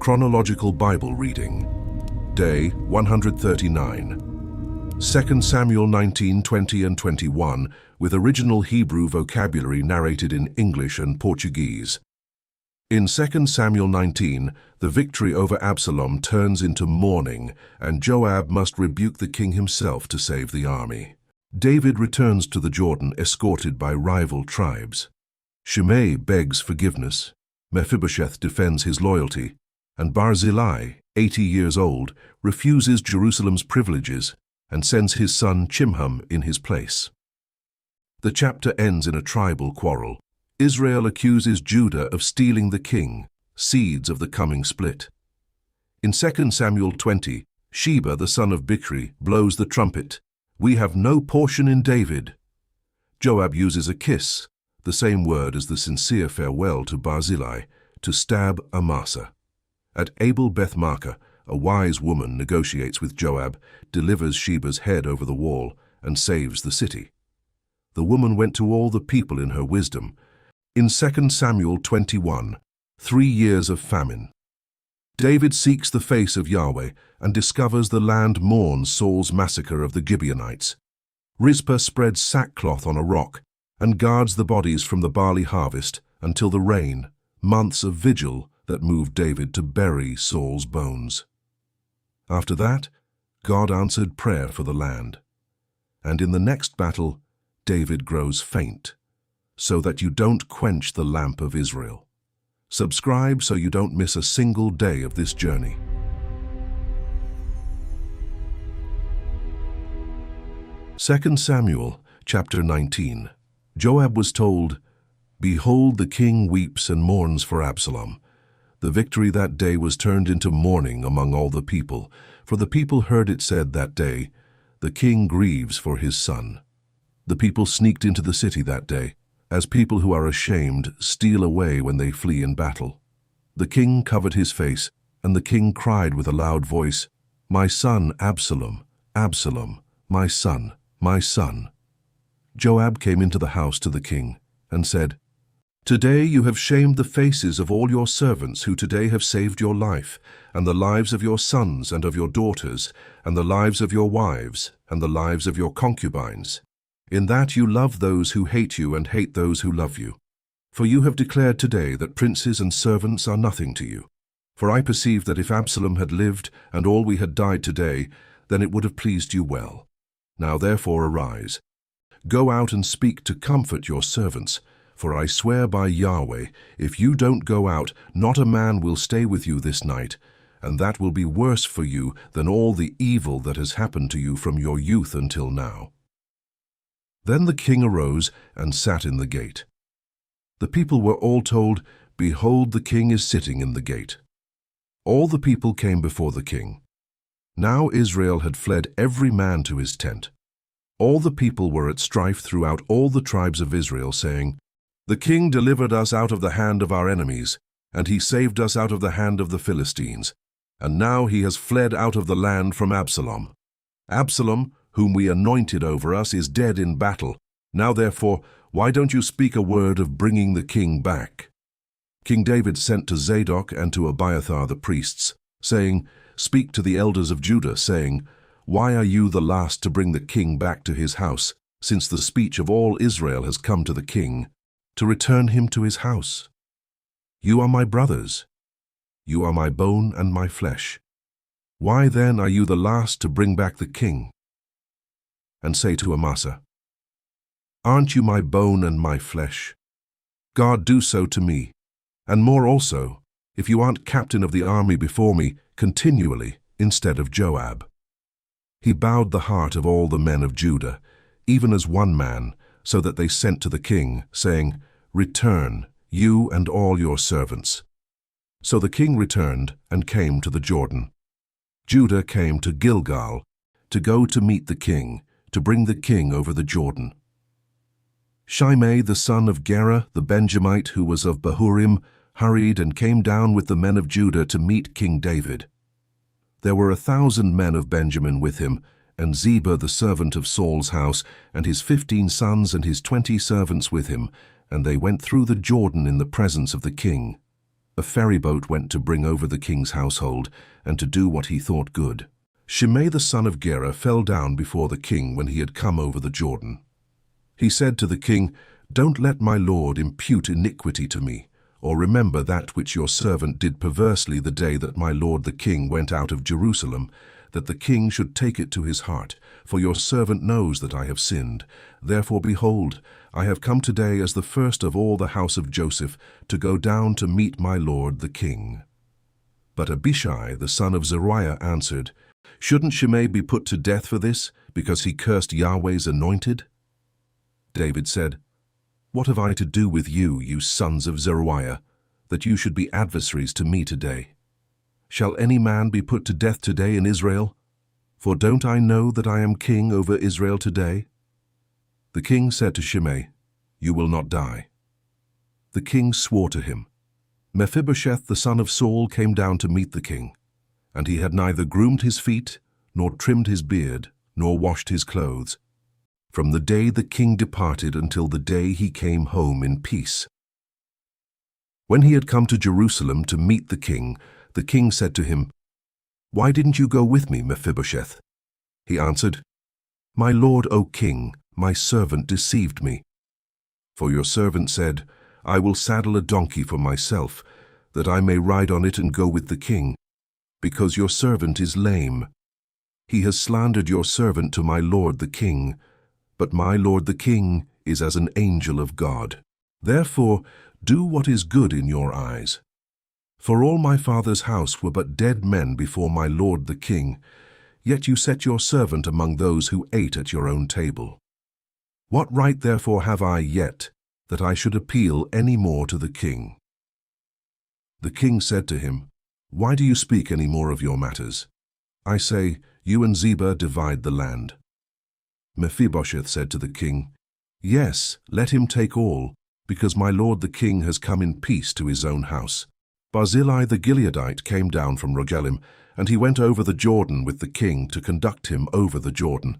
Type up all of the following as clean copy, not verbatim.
Chronological Bible reading. Day 139. 2 Samuel 19, 20 and 21, with original Hebrew vocabulary narrated in English and Portuguese. In 2 Samuel 19, the victory over Absalom turns into mourning, and Joab must rebuke the king himself to save the army. David returns to the Jordan escorted by rival tribes. Shimei begs forgiveness, Mephibosheth defends his loyalty, and Barzillai, 80 years old, refuses Jerusalem's privileges and sends his son Chimham in his place. The chapter ends in a tribal quarrel. Israel accuses Judah of stealing the king, seeds of the coming split. In 2 Samuel 20, Sheba, the son of Bichri, blows the trumpet. "We have no portion in David." Joab uses a kiss, the same word as the sincere farewell to Barzillai, to stab Amasa. At Abel Beth Maacah, a wise woman negotiates with Joab, delivers Sheba's head over the wall, and saves the city. The woman went to all the people in her wisdom. In 2 Samuel 21, 3 years of famine. David seeks the face of Yahweh and discovers the land mourns Saul's massacre of the Gibeonites. Rizpah spreads sackcloth on a rock and guards the bodies from the barley harvest until the rain, months of vigil that moved David to bury Saul's bones. After that, God answered prayer for the land. And in the next battle, David grows faint, so that you don't quench the lamp of Israel. Subscribe so you don't miss a single day of this journey. Second Samuel, chapter 19. Joab was told, "Behold, the king weeps and mourns for Absalom." The victory that day was turned into mourning among all the people, for the people heard it said that day, "The king grieves for his son." The people sneaked into the city that day, as people who are ashamed steal away when they flee in battle. The king covered his face, and the king cried with a loud voice, "My son Absalom, Absalom, my son, my son." Joab came into the house to the king and said, "Today you have shamed the faces of all your servants who today have saved your life, and the lives of your sons and of your daughters, and the lives of your wives, and the lives of your concubines. In that you love those who hate you and hate those who love you. For you have declared today that princes and servants are nothing to you. For I perceive that if Absalom had lived and all we had died today, then it would have pleased you well. Now therefore arise. Go out and speak to comfort your servants. For I swear by Yahweh, if you don't go out, not a man will stay with you this night, and that will be worse for you than all the evil that has happened to you from your youth until now." Then the king arose and sat in the gate. The people were all told, "Behold, the king is sitting in the gate." All the people came before the king. Now Israel had fled every man to his tent. All the people were at strife throughout all the tribes of Israel, saying, "The king delivered us out of the hand of our enemies, and he saved us out of the hand of the Philistines. And now he has fled out of the land from Absalom. Absalom, whom we anointed over us, is dead in battle. Now therefore, why don't you speak a word of bringing the king back?" King David sent to Zadok and to Abiathar the priests, saying, "Speak to the elders of Judah, saying, Why are you the last to bring the king back to his house, since the speech of all Israel has come to the king, to return him to his house? You are my brothers. You are my bone and my flesh. Why then are you the last to bring back the king?" And say to Amasa, "Aren't you my bone and my flesh? God, do so to me, and more also, if you aren't captain of the army before me continually instead of Joab." He bowed the heart of all the men of Judah, even as one man, so that they sent to the king, saying, "Return, you and all your servants." So the king returned and came to the Jordan. Judah came to Gilgal to go to meet the king, to bring the king over the Jordan. Shimei, the son of Gera, the Benjamite, who was of Bahurim, hurried and came down with the men of Judah to meet King David. There were 1,000 men of Benjamin with him, and Ziba, the servant of Saul's house, and his 15 sons and his 20 servants with him, and they went through the Jordan in the presence of the king. A ferryboat went to bring over the king's household and to do what he thought good. Shimei the son of Gera fell down before the king when he had come over the Jordan. He said to the king, "Don't let my lord impute iniquity to me, or remember that which your servant did perversely the day that my lord the king went out of Jerusalem, that the king should take it to his heart. For your servant knows that I have sinned. Therefore, behold, I have come today as the first of all the house of Joseph to go down to meet my lord the king." But Abishai the son of Zeruiah answered, "Shouldn't Shimei be put to death for this, because he cursed Yahweh's anointed?" David said, "What have I to do with you, you sons of Zeruiah, that you should be adversaries to me today? Shall any man be put to death today in Israel? For don't I know that I am king over Israel today?" The king said to Shimei, "You will not die." The king swore to him. Mephibosheth the son of Saul came down to meet the king, and he had neither groomed his feet, nor trimmed his beard, nor washed his clothes, from the day the king departed until the day he came home in peace. When he had come to Jerusalem to meet the king said to him, "Why didn't you go with me, Mephibosheth?" He answered, "My lord, O king, my servant deceived me. For your servant said, I will saddle a donkey for myself, that I may ride on it and go with the king, because your servant is lame. He has slandered your servant to my lord the king, but my lord the king is as an angel of God. Therefore, do what is good in your eyes. For all my father's house were but dead men before my lord the king, yet you set your servant among those who ate at your own table. What right therefore have I yet, that I should appeal any more to the king?" The king said to him, "Why do you speak any more of your matters? I say, you and Ziba divide the land." Mephibosheth said to the king, "Yes, let him take all, because my lord the king has come in peace to his own house." Barzillai the Gileadite came down from Rogelim, and he went over the Jordan with the king to conduct him over the Jordan.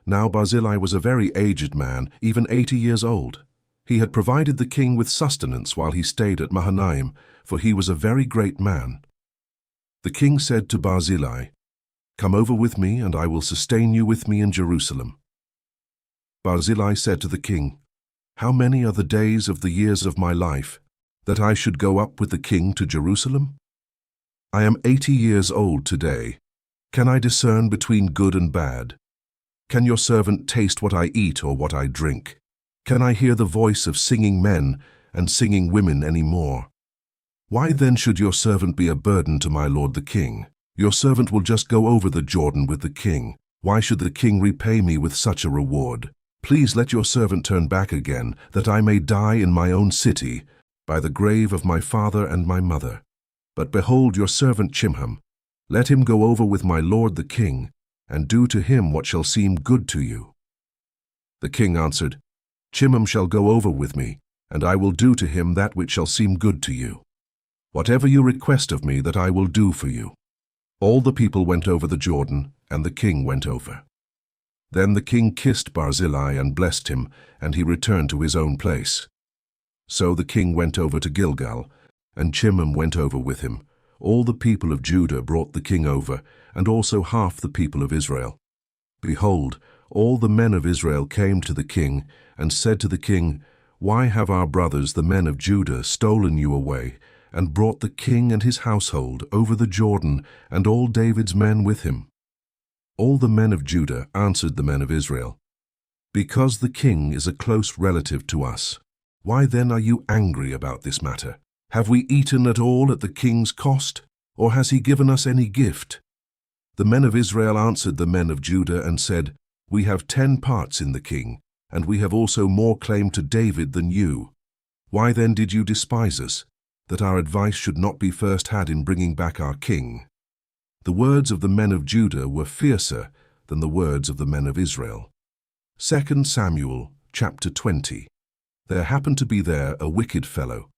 Now Barzillai was a very aged man, even 80 years old. He had provided the king with sustenance while he stayed at Mahanaim, for he was a very great man. The king said to Barzillai, "Come over with me, and I will sustain you with me in Jerusalem." Barzillai said to the king, "How many are the days of the years of my life, that I should go up with the king to Jerusalem? I am 80 years old today. Can I discern between good and bad? Can your servant taste what I eat or what I drink? Can I hear the voice of singing men and singing women any more? Why then should your servant be a burden to my lord the king? Your servant will just go over the Jordan with the king. Why should the king repay me with such a reward? Please let your servant turn back again, that I may die in my own city, by the grave of my father and my mother. But behold your servant Chimham. Let him go over with my lord the king, and do to him what shall seem good to you." The king answered, "Chimham shall go over with me, and I will do to him that which shall seem good to you. Whatever you request of me, that I will do for you." All the people went over the Jordan, and the king went over. Then the king kissed Barzillai and blessed him, and he returned to his own place. So the king went over to Gilgal, and Chimham went over with him. All the people of Judah brought the king over, and also half the people of Israel. Behold, all the men of Israel came to the king, and said to the king, "Why have our brothers, the men of Judah, stolen you away, and brought the king and his household over the Jordan, and all David's men with him?" All the men of Judah answered the men of Israel, "Because the king is a close relative to us. Why then are you angry about this matter? Have we eaten at all at the king's cost, or has he given us any gift?" The men of Israel answered the men of Judah and said, "We have 10 parts in the king, and we have also more claim to David than you. Why then did you despise us, that our advice should not be first had in bringing back our king?" The words of the men of Judah were fiercer than the words of the men of Israel. 2 Samuel chapter 20. There happened to be there a wicked fellow,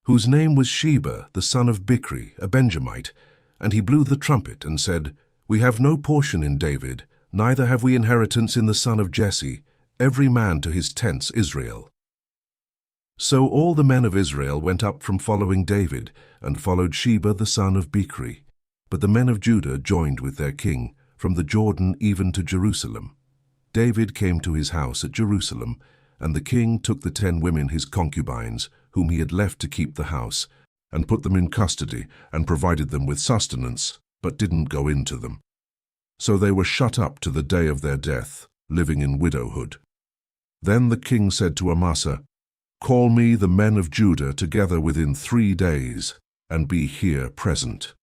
whose name was Sheba, the son of Bichri, a Benjamite, and he blew the trumpet and said, "We have no portion in David, neither have we inheritance in the son of Jesse, every man to his tents Israel." So all the men of Israel went up from following David, and followed Sheba the son of Bichri. But the men of Judah joined with their king, from the Jordan even to Jerusalem. David came to his house at Jerusalem, and the king took the 10 women his concubines, whom he had left to keep the house, and put them in custody, and provided them with sustenance, but didn't go into them. So they were shut up to the day of their death, living in widowhood. Then the king said to Amasa, "Call me the men of Judah together within 3 days, and be here present."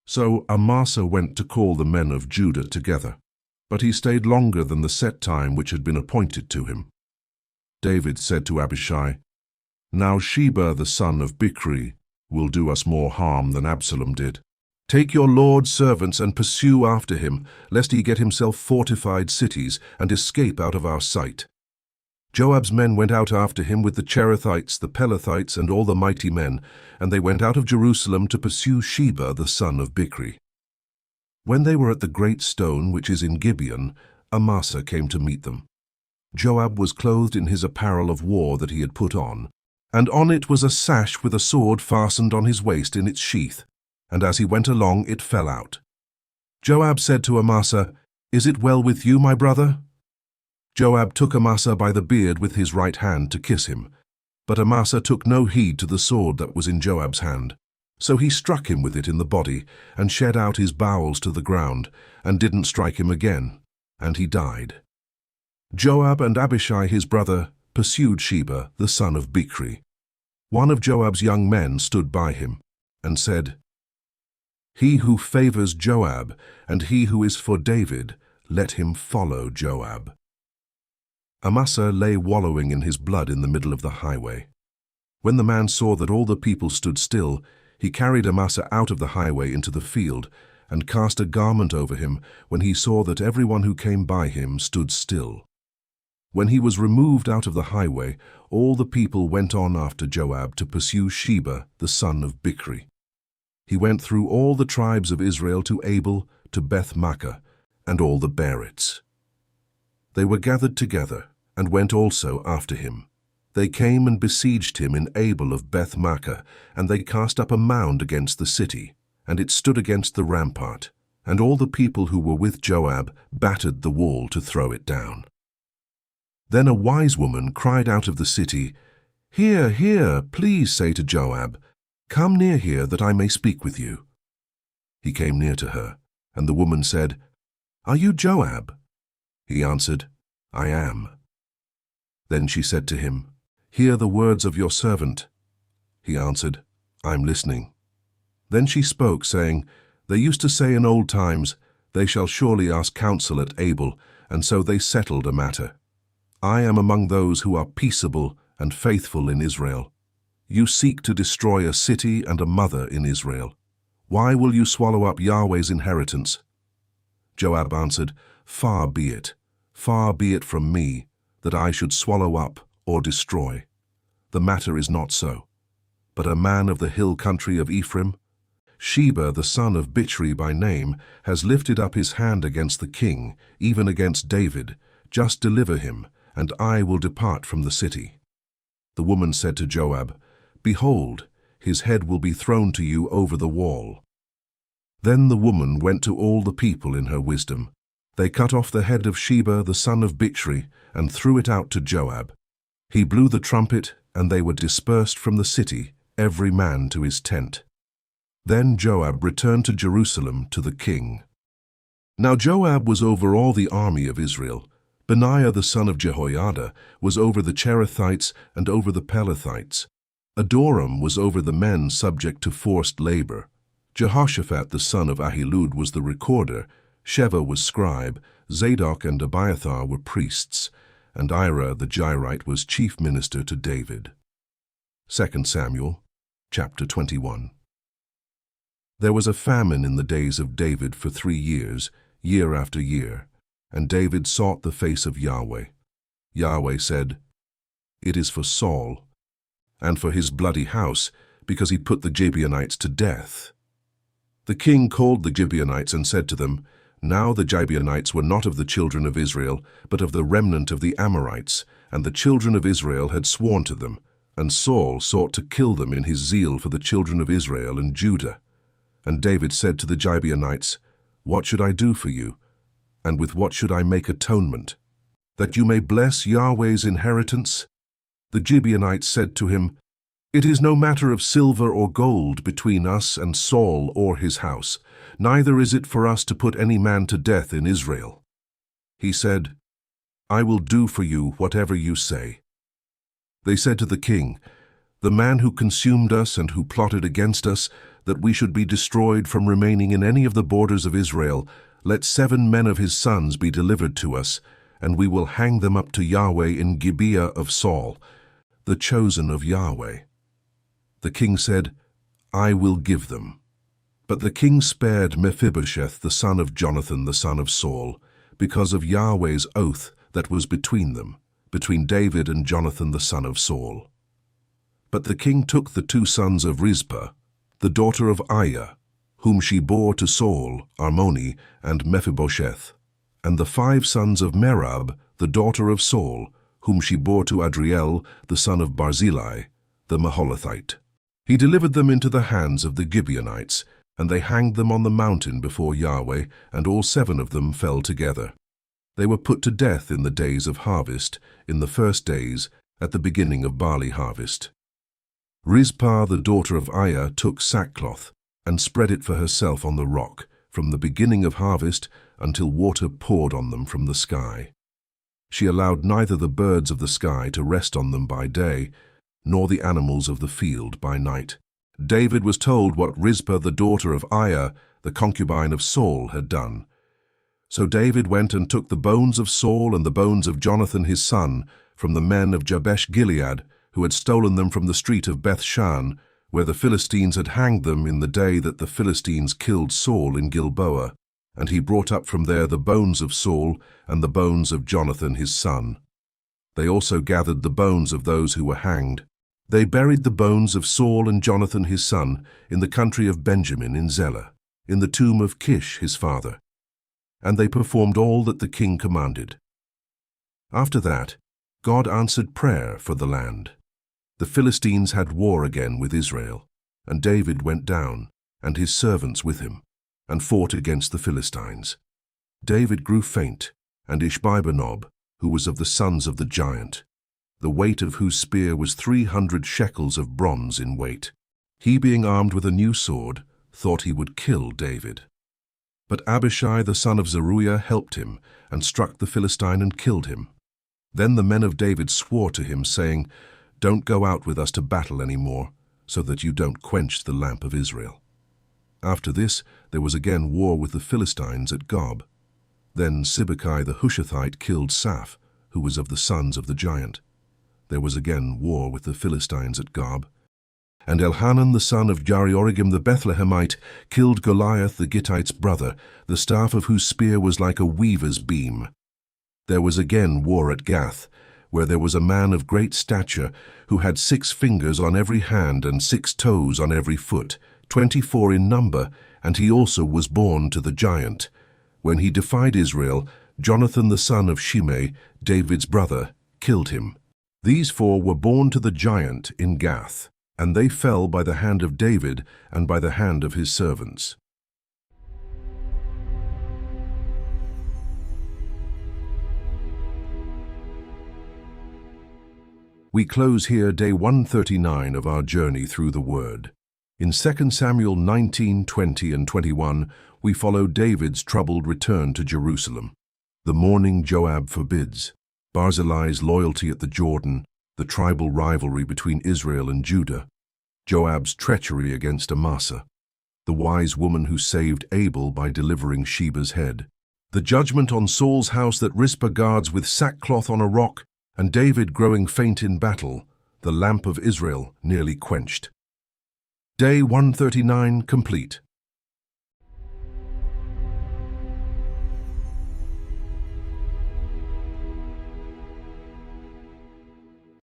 So Amasa went to call the men of Judah together, but he stayed longer than the set time which had been appointed to him. David said to Abishai, "Now Sheba the son of Bichri will do us more harm than Absalom did. Take your lord's servants and pursue after him, lest he get himself fortified cities and escape out of our sight." Joab's men went out after him with the Cherethites, the Pelethites, and all the mighty men, and they went out of Jerusalem to pursue Sheba the son of Bichri. When they were at the great stone which is in Gibeon, Amasa came to meet them. Joab was clothed in his apparel of war that he had put on, and on it was a sash with a sword fastened on his waist in its sheath, and as he went along it fell out. Joab said to Amasa, "Is it well with you, my brother?" Joab took Amasa by the beard with his right hand to kiss him, but Amasa took no heed to the sword that was in Joab's hand. So he struck him with it in the body, and shed out his bowels to the ground, and didn't strike him again, and he died. Joab and Abishai his brother pursued Sheba the son of Bichri. One of Joab's young men stood by him, and said, "He who favors Joab, and he who is for David, let him follow Joab." Amasa lay wallowing in his blood in the middle of the highway. When the man saw that all the people stood still, he carried Amasa out of the highway into the field, and cast a garment over him when he saw that everyone who came by him stood still. When he was removed out of the highway, all the people went on after Joab to pursue Sheba the son of Bichri. He went through all the tribes of Israel to Abel, to Beth Maacah, and all the Berites. They were gathered together, and went also after him. They came and besieged him in Abel of Beth Maacah, and they cast up a mound against the city, and it stood against the rampart, and all the people who were with Joab battered the wall to throw it down. Then a wise woman cried out of the city, "Here, here, please say to Joab, 'Come near here that I may speak with you.'" He came near to her, and the woman said, "Are you Joab?" He answered, "I am." Then she said to him, "Hear the words of your servant." He answered, "I'm listening." Then she spoke, saying, "They used to say in old times, 'They shall surely ask counsel at Abel,' and so they settled a matter. I am among those who are peaceable and faithful in Israel. You seek to destroy a city and a mother in Israel. Why will you swallow up Yahweh's inheritance?" Joab answered, far be it from me, that I should swallow up or destroy. The matter is not so. But a man of the hill country of Ephraim, Sheba the son of Bichri by name, has lifted up his hand against the king, even against David. Just deliver him, and I will depart from the city. The woman said to Joab, "Behold, his head will be thrown to you over the wall." Then the woman went to all the people in her wisdom. They cut off the head of Sheba the son of Bichri, and threw it out to Joab. He blew the trumpet, and they were dispersed from the city, every man to his tent. Then Joab returned to Jerusalem to the king. Now Joab was over all the army of Israel. Benaiah the son of Jehoiada was over the Cherethites and over the Pelethites. Adoram was over the men subject to forced labor. Jehoshaphat the son of Ahilud was the recorder. Sheva was scribe. Zadok and Abiathar were priests, and Ira the Jairite was chief minister to David. 2 Samuel, chapter 21. There was a famine in the days of David for 3 years, year after year, and David sought the face of Yahweh. Yahweh said, "It is for Saul, and for his bloody house, because he put the Gibeonites to death." The king called the Gibeonites and said to them, "Now the Gibeonites were not of the children of Israel, but of the remnant of the Amorites, and the children of Israel had sworn to them, And Saul sought to kill them in his zeal for the children of Israel and Judah. And David said to the Gibeonites, "What should I do for you? And with what should I make atonement? That you may bless Yahweh's inheritance?" The Gibeonites said to him, "It is no matter of silver or gold between us and Saul or his house, neither is it for us to put any man to death in Israel." He said, "I will do for you whatever you say." They said to the king, "The man who consumed us and who plotted against us, that we should be destroyed from remaining in any of the borders of Israel, let 7 men of his sons be delivered to us, and we will hang them up to Yahweh in Gibeah of Saul, the chosen of Yahweh." The king said, "I will give them." But the king spared Mephibosheth, the son of Jonathan, the son of Saul, because of Yahweh's oath that was between them, between David and Jonathan, the son of Saul. But the king took the 2 sons of Rizpah, the daughter of Aiah, whom she bore to Saul, Armoni, and Mephibosheth, and the 5 sons of Merab, the daughter of Saul, whom she bore to Adriel, the son of Barzillai, the Maholathite. He delivered them into the hands of the Gibeonites, and they hanged them on the mountain before Yahweh, and all 7 of them fell together. They were put to death in the days of harvest, in the first days, at the beginning of barley harvest. Rizpah, the daughter of Aiah, took sackcloth, and spread it for herself on the rock, from the beginning of harvest until water poured on them from the sky. She allowed neither the birds of the sky to rest on them by day, nor the animals of the field by night. David was told what Rizpah, the daughter of Aiah, the concubine of Saul, had done. So David went and took the bones of Saul and the bones of Jonathan his son from the men of Jabesh-Gilead, who had stolen them from the street of Beth-shan, where the Philistines had hanged them in the day that the Philistines killed Saul in Gilboa, and he brought up from there the bones of Saul and the bones of Jonathan his son. They also gathered the bones of those who were hanged. They buried the bones of Saul and Jonathan his son in the country of Benjamin in Zelah, in the tomb of Kish his father. And they performed all that the king commanded. After that, God answered prayer for the land. The Philistines had war again with Israel, and David went down, and his servants with him, and fought against the Philistines. David grew faint, and Ishbi-benob, who was of the sons of the giant, the weight of whose spear was 300 shekels of bronze in weight. He, being armed with a new sword, thought he would kill David. But Abishai the son of Zeruiah helped him, and struck the Philistine and killed him. Then the men of David swore to him, saying, "Don't go out with us to battle any more, so that you don't quench the lamp of Israel." After this there was again war with the Philistines at Gob. Then Sibbecai the Hushathite killed Saph, who was of the sons of the giant. There was again war with the Philistines at Gob. And Elhanan the son of Jariorigim the Bethlehemite killed Goliath the Gittite's brother, the staff of whose spear was like a weaver's beam. There was again war at Gath, where there was a man of great stature, who had 6 fingers on every hand and 6 toes on every foot, 24 in number, and he also was born to the giant. When he defied Israel, Jonathan the son of Shimei, David's brother, killed him. These 4 were born to the giant in Gath, and they fell by the hand of David and by the hand of his servants. We close here day 139 of our journey through the Word. In 2 Samuel 19, 20, and 21, we follow David's troubled return to Jerusalem, the mourning Joab forbids, Barzillai's loyalty at the Jordan, the tribal rivalry between Israel and Judah, Joab's treachery against Amasa, the wise woman who saved Abel by delivering Sheba's head, the judgment on Saul's house that Rizpah guards with sackcloth on a rock, and David growing faint in battle, the lamp of Israel nearly quenched. Day 139 complete.